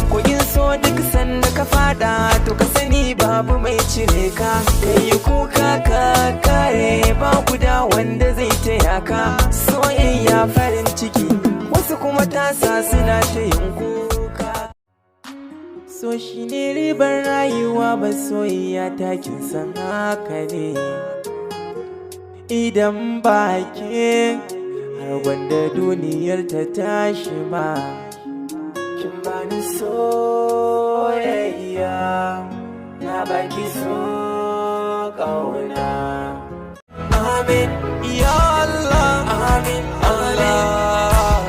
kogin so duk sanda ka fada to ka sani babu mai cire ka. Kai kuka ka kare ba guda wanda zai taya ka. Soyayya farin ciki wasu kuma tasa suna ta yin kuka. So shi ne ribar rayuwa ba soyayya takin san haka ne. Idan ba ke har gwanda duniyar ta tashi ma. Kin bani soyayya na baki so kauna. Amin ya Allah, amin Allah,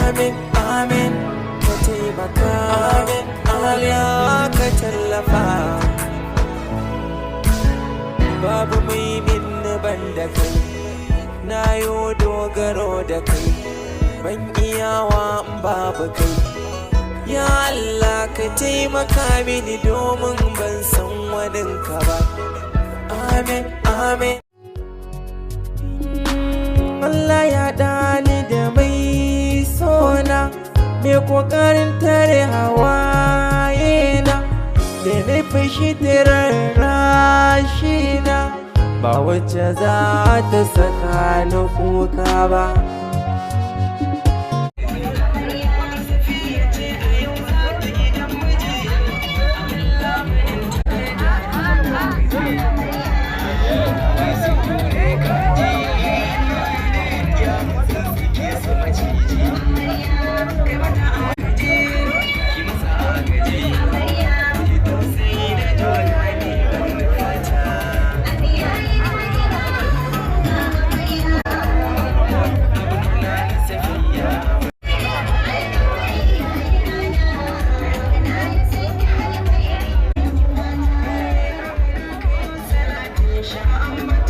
amin amin ka taimaka, amin Allah ka tallafa. Babu mai min ban da kai, na yo dogaro da kai, ban iyawa in babu kai. Ya Allah ka taimaka mini domin ban san waninka ba. Amin, amin. Allah ya ɗani da mai sona, mai ƙoƙarin tare hawaye na, da nufin shi rashina, ba wacce za ta saka ni kuka ba. I'm